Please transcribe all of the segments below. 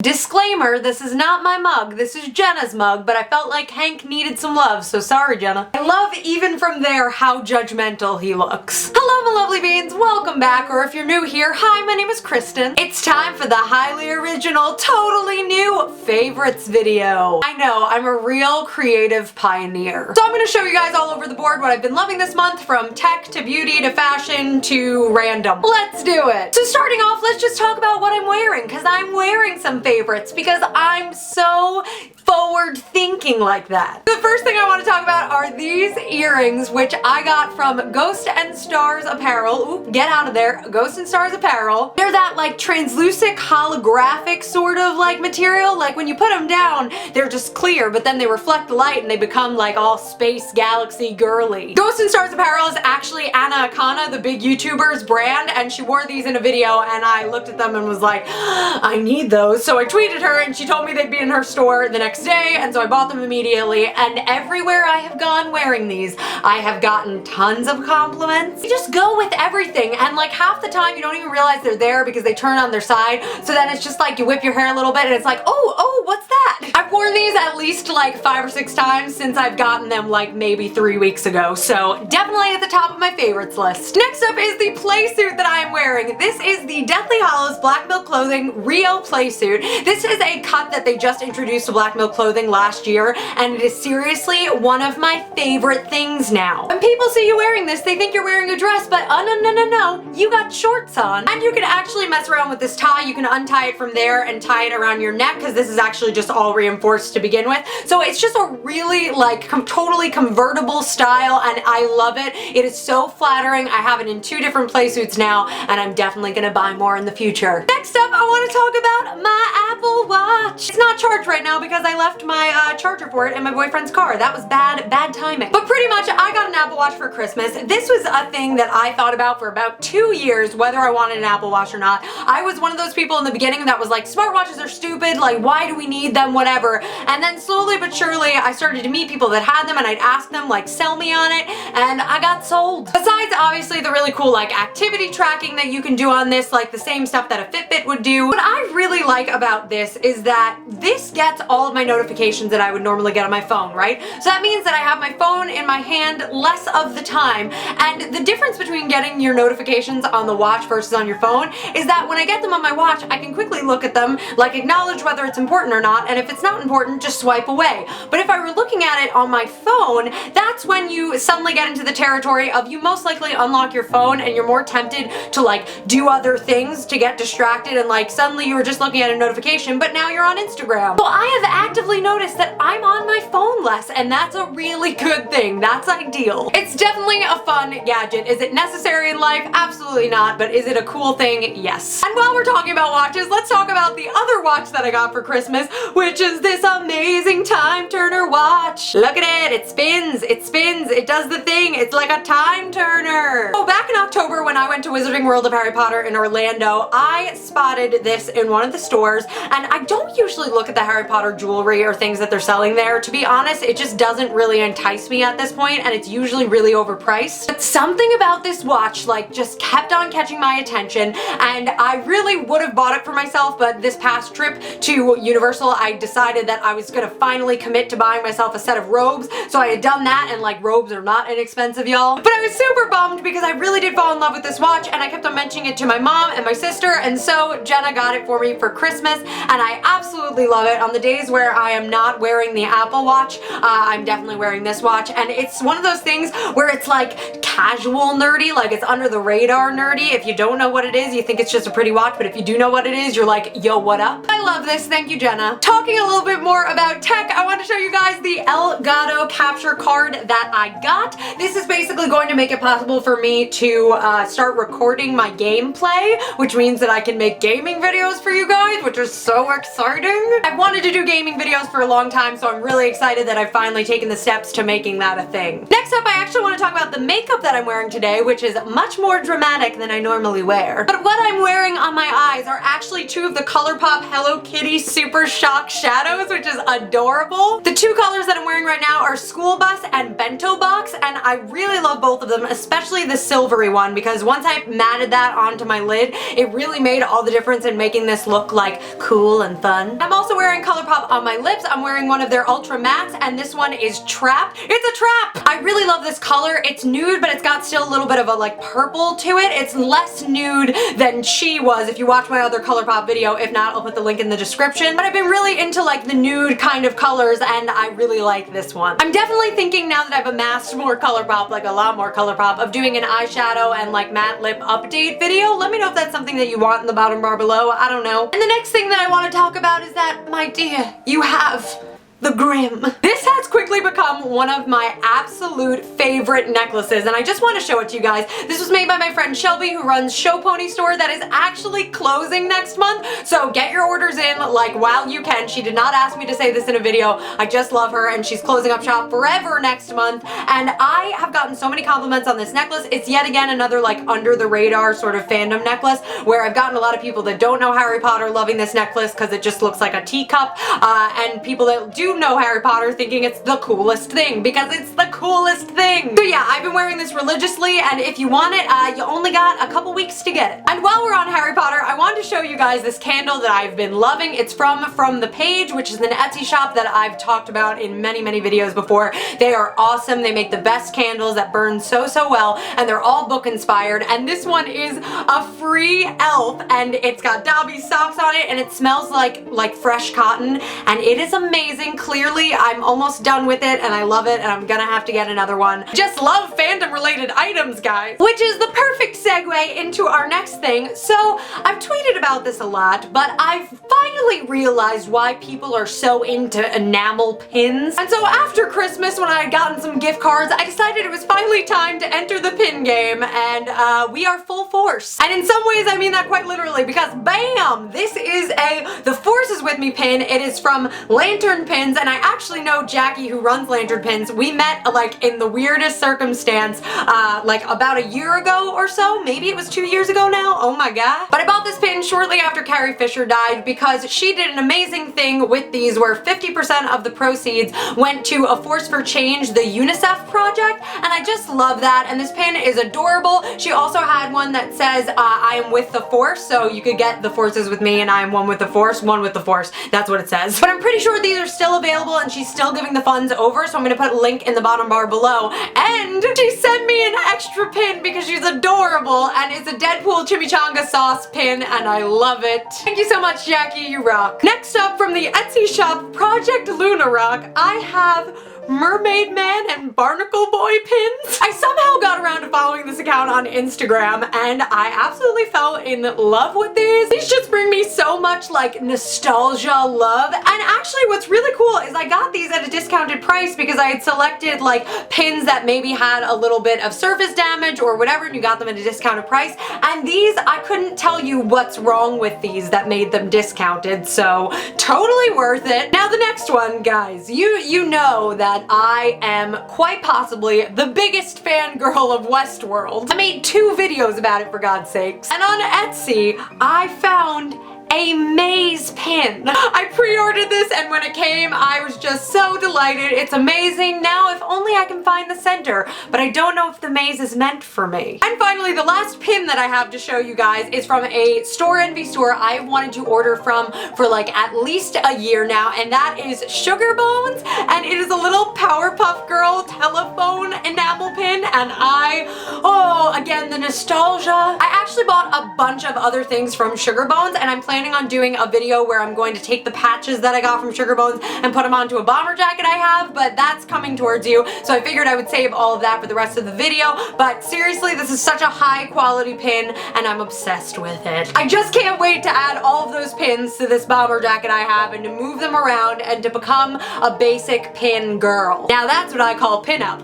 Disclaimer, this is not my mug, this is Jenna's mug, but I felt like Hank needed some love, so sorry Jenna. I love even from there how judgmental he looks. Hello my lovely beans, welcome back, or if you're new here, hi, my name is Kristen. It's time for the highly original, totally new favorites video. I know, I'm a real creative pioneer. So I'm gonna show you guys all over the board what I've been loving this month, from tech to beauty to fashion to random. Let's do it. So starting off, let's just talk about what I'm wearing, because I'm wearing some favorites because I'm so forward thinking like that. The first thing I want to talk about are these earrings, which I got from Ghost and Stars Apparel. Oop, get out of there. Ghost and Stars Apparel. They're that like translucent holographic sort of like material. Like when you put them down, they're just clear, but then they reflect the light and they become like all space galaxy girly. Ghost and Stars Apparel is actually Anna Akana, the big YouTuber's brand, and she wore these in a video and I looked at them and was like, I need those. So I tweeted her and she told me they'd be in her store the next day, and so I bought them immediately, and everywhere I have gone wearing these, I have gotten tons of compliments. You just go with everything, and like half the time you don't even realize they're there because they turn on their side, so then it's just like you whip your hair a little bit and it's like, oh, what's that? I've worn these at least like 5 or 6 times since I've gotten them like maybe 3 weeks ago, so definitely at the top of my favorites list. Next up is the play suit that I am wearing. This is the Deathly Hallows Black Milk Clothing Rio play suit. This is a cut that they just introduced to Black Milk Clothing last year, and it is seriously one of my favorite things now. When people see you wearing this, they think you're wearing a dress, but no, you got shorts on. And you can actually mess around with this tie. You can untie it from there and tie it around your neck, because this is actually just all reinforced to begin with. So it's just a really like totally convertible style, and I love it. It is so flattering. I have it in 2 different play suits now, and I'm definitely gonna buy more in the future. Next up, I want to talk about my Apple Watch. It's not charged right now because I left my charger for it in my boyfriend's car. That was bad timing. But pretty much I got an Apple Watch for Christmas. This was a thing that I thought about for about 2 years, whether I wanted an Apple Watch or not. I was one of those people in the beginning that was like, smartwatches are stupid, like why do we need them, whatever. And then slowly but surely I started to meet people that had them, and I'd ask them like sell me on it, and I got sold. Besides obviously the really cool like activity tracking that you can do on this, like the same stuff that a Fitbit would do. What I really like about this is that this gets all of my notifications that I would normally get on my phone, right? So that means that I have my phone in my hand less of the time, and the difference between getting your notifications on the watch versus on your phone is that when I get them on my watch, I can quickly look at them, like acknowledge whether it's important or not, and if it's not important, just swipe away. But if I were looking at it on my phone, that's when you suddenly get into the territory of you most likely unlock your phone and you're more tempted to like do other things to get distracted, and like suddenly you were just looking at a notification, but now you're on Instagram. So I have actively noticed that I'm on my phone less, and that's a really good thing. That's ideal. It's definitely a fun gadget. Is it necessary in life? Absolutely not, but is it a cool thing? Yes. And while we're talking about watches, let's talk about the other watch that I got for Christmas, which is this amazing time turner watch. Look at it. It spins. It spins. It does the thing. It's like a time turner. So back in October when I went to Wizarding World of Harry Potter in Orlando, I spotted this in one of the stores, and I don't usually look at the Harry Potter jewelry or things that they're selling there. To be honest, it just doesn't really entice me at this point, and it's usually really overpriced. But something about this watch like just kept on catching my attention, and I really would have bought it for myself, but this past trip to Universal, I decided that I was gonna finally commit to buying myself a set of robes, so I had done that, and like robes are not inexpensive, y'all. But I was super bummed because I really did fall in love with this watch, and I kept on mentioning it to my mom and my sister, and so Jenna got it for me for Christmas, and I absolutely love it. On the days where I am not wearing the Apple Watch, I'm definitely wearing this watch, and it's one of those things where it's like casual nerdy, like it's under the radar nerdy. If you don't know what it is, you think it's just a pretty watch, but if you do know what it is, you're like, yo, what up? I love this. Thank you, Jenna. Talking a little bit more about tech, I want to show you guys the Elgato capture card that I got. This is basically going to make it possible for me to start recording my gameplay, which means that I can make gaming videos for you guys, which is so exciting. I've wanted to do gaming videos for a long time, so I'm really excited that I've finally taken the steps to making that a thing. Next up, I actually want to talk about the makeup that I'm wearing today, which is much more dramatic than I normally wear. But what I'm wearing on my eyes are actually 2 of the ColourPop Hello Hello Kitty Super Shock Shadows, which is adorable. The two colors that I'm wearing right now are School Bus and Bento Box, and I really love both of them, especially the silvery one, because once I matted that onto my lid, it really made all the difference in making this look like cool and fun. I'm also wearing ColourPop on my lips. I'm wearing one of their Ultra Mattes, and this one is Trap. It's a trap! I really love this color. It's nude, but it's got still a little bit of a like purple to it. It's less nude than She was if you watch my other ColourPop video. If not, I'll put the link in the description. But I've been really into like the nude kind of colors, and I really like this one. I'm definitely thinking now that I've amassed more ColourPop, like a lot more ColourPop, of doing an eyeshadow and like matte lip update video. Let me know if that's something that you want in the bottom bar below. I don't know. And the next thing that I want to talk about is that, my dear, you have the Grim. This has quickly become one of my absolute favorite necklaces, and I just want to show it to you guys. This was made by my friend Shelby, who runs Show Pony Store, that is actually closing next month, so get your orders in like while you can. She did not ask me to say this in a video. I just love her, and she's closing up shop forever next month, and I have gotten so many compliments on this necklace. It's yet again another like under the radar sort of fandom necklace, where I've gotten a lot of people that don't know Harry Potter loving this necklace because it just looks like a teacup, and people that do know Harry Potter thinking it's the coolest thing, because it's the coolest thing. So yeah, I've been wearing this religiously, and if you want it, you only got a couple weeks to get it. And while we're on Harry Potter, I wanted to show you guys this candle that I've been loving. It's from the Page, which is an Etsy shop that I've talked about in many videos before. They are awesome. They make the best candles that burn so well, and they're all book inspired, and this one is a free elf, and it's got Dobby socks on it, and it smells like fresh cotton, and it is amazing. Clearly, I'm almost done with it, and I love it, and I'm gonna have to get another one. Just love fandom related items, guys. Which is the perfect segue into our next thing. So, I've tweeted about this a lot, but I've finally realized why people are so into enamel pins. And so after Christmas, when I had gotten some gift cards, I decided it was finally time to enter the pin game, and we are full force. And in some ways, I mean that quite literally, because BAM! This is the Force is With Me pin. It is from Lantern Pins, and I actually know Jackie, who runs Lantern Pins. We met like in the weirdest circumstance like about a year ago or so. Maybe it was 2 years ago now. Oh my god. But I bought this pin shortly after Carrie Fisher died, because she did an amazing thing with these where 50% of the proceeds went to a Force for Change, the UNICEF project, and I just love that, and this pin is adorable. She also had one that says I am with the Force, so you could get the Force is with me and I am one with the Force. One with the Force. That's what it says. But I'm pretty sure these are still available, and she's still giving the funds over, so I'm gonna put a link in the bottom bar below. And she sent me an extra pin because she's adorable, and it's a Deadpool chimichanga sauce pin, and I love it. Thank you so much, Jackie, you rock. Next up, from the Etsy shop Project Luna Rock, I have Mermaid Man and Barnacle Boy pins. I somehow got around to following this account on Instagram, and I absolutely fell in love with these. These just bring me so much like nostalgia love, and actually what's really cool is I got these at a discounted price because I had selected like pins that maybe had a little bit of surface damage or whatever, and you got them at a discounted price, and these, I couldn't tell you what's wrong with these that made them discounted, so totally worth it. Now the next one, guys, you know that I am quite possibly the biggest fangirl of Westworld. I made 2 videos about it, for God's sakes. And on Etsy, I found a maze pin. I pre-ordered this, and when it came, I was just so delighted. It's amazing. Now, if only I can find the center, but I don't know if the maze is meant for me. And finally, the last pin that I have to show you guys is from a Store Envy store I've wanted to order from for like at least a year now, and that is Sugar Bones, and it is a little Powerpuff Girl telephone enamel pin, and again, the nostalgia. I actually bought a bunch of other things from Sugar Bones, and I'm planning on doing a video where I'm going to take the patches that I got from Sugar Bones and put them onto a bomber jacket I have, but that's coming towards you, so I figured I would save all of that for the rest of the video. But seriously, this is such a high quality pin, and I'm obsessed with it. I just can't wait to add all of those pins to this bomber jacket I have and to move them around and to become a basic pin girl. Now that's what I call pin up.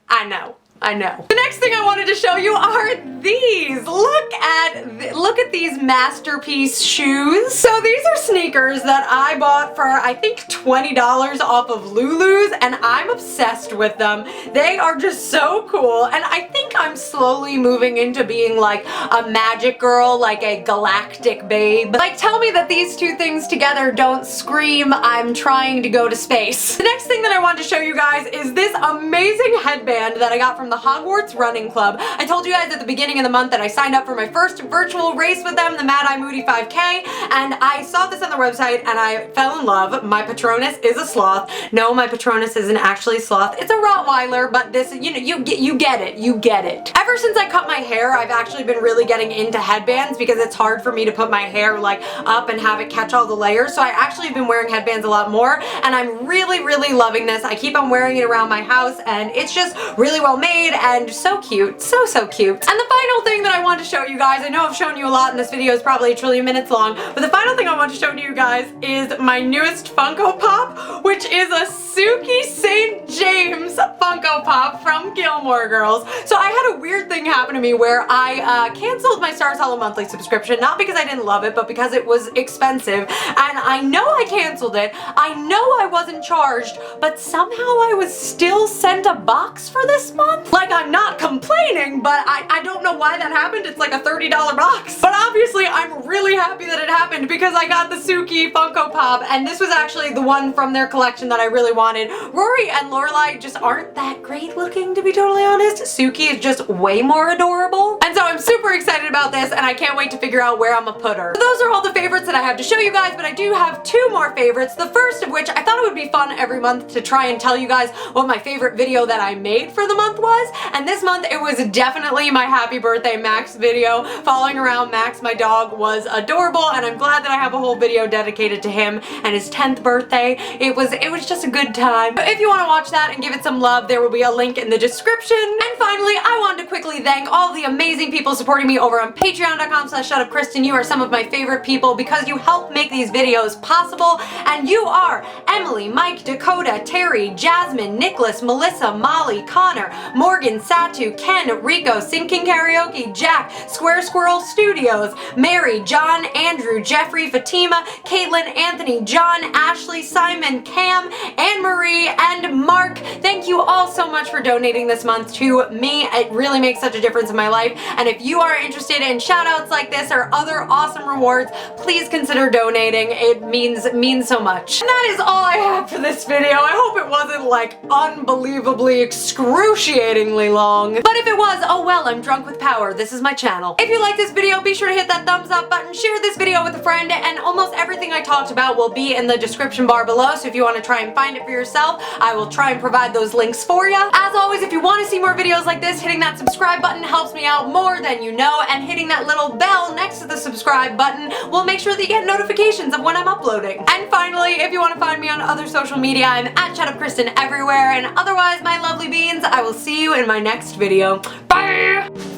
I know. I know. The next thing I wanted to show you are these. Look at these masterpiece shoes. So these are sneakers that I bought for I think $20 off of Lulu's, and I'm obsessed with them. They are just so cool, and I think I'm slowly moving into being like a magic girl, like a galactic babe. Like, tell me that these two things together don't scream I'm trying to go to space. The next thing that I wanted to show you guys is this amazing headband that I got from the Hogwarts Running Club. I told you guys at the beginning of the month that I signed up for my first virtual race with them, the Mad Eye Moody 5K, and I saw this on their website and I fell in love. My Patronus is a sloth. No, my Patronus isn't actually a sloth. It's a Rottweiler, but this, you know, you get it. You get it. Ever since I cut my hair, I've actually been really getting into headbands because it's hard for me to put my hair like up and have it catch all the layers. So I actually have been wearing headbands a lot more, and I'm really, really loving this. I keep on wearing it around my house, and it's just really well made and so cute. So cute. And the final thing that I want to show you guys, I know I've shown you a lot and this video is probably a trillion minutes long, but the final thing I want to show you guys is my newest Funko Pop, which is a Suki St. James Funko Pop from Gilmore Girls. So I had a weird thing happen to me where I canceled my Stars Hollow monthly subscription, not because I didn't love it, but because it was expensive, and I know I canceled it. I know I wasn't charged, but somehow I was still sent a box for this month. Like, I'm not complaining, but I don't know why that happened. It's like a $30 box. But obviously I'm really happy that it happened because I got the Suki Funko Pop, and this was actually the one from their collection that I really wanted. Rory and Lorelai just aren't that great looking, to be totally honest. Suki is just way more adorable. And so I'm super excited about this, and I can't wait to figure out where I'm gonna put her. So those are all the favorites that I have to show you guys, but I do have two more favorites. The first of which, I thought it would be fun every month to try and tell you guys what my favorite video that I made for the month was, and this month it was definitely my happy birthday Max video. Following around Max, my dog, was adorable, and I'm glad that I have a whole video dedicated to him and his 10th birthday. It was just a good time. If you want to watch that and give it some love, there will be a link in the description. And finally, I wanted to quickly thank all the amazing people supporting me over on patreon.com/shutupkristen. You are some of my favorite people because you help make these videos possible, and you are Emily, Mike, Dakota, Terry, Jasmine, Nicholas, Melissa, Molly, Connor, Morgan, Satu, Ken, Rico, Sinking Karaoke, Jack, Square Squirrel Studios, Mary, John, Andrew, Jeffrey, Fatima, Caitlin, Anthony, John, Ashley, Simon, Cam, Anne-Marie, and Mark. Thank you all so much for donating this month to me. It really makes such a difference in my life, and if you are interested in shout outs like this or other awesome rewards, please consider donating. It means so much. And that is all I have for this video. I hope it wasn't like unbelievably excruciatingly long, but if it was, oh well, I'm drunk with power. This is my channel. If you like this video, be sure to hit that thumbs up button, share this video with a friend, and almost everything I talked about will be in the description bar below, so if you want to try and find it for yourself, I will try and provide those links for you. As always, if you want to see more videos like this, hitting that subscribe button helps me out more than you know, and hitting that little bell next to the subscribe button will make sure that you get notifications of when I'm uploading. And finally, if you want to find me on other social media, I'm at shutupkristen everywhere, and otherwise, my lovely beans, I will see you in my next video. Bye!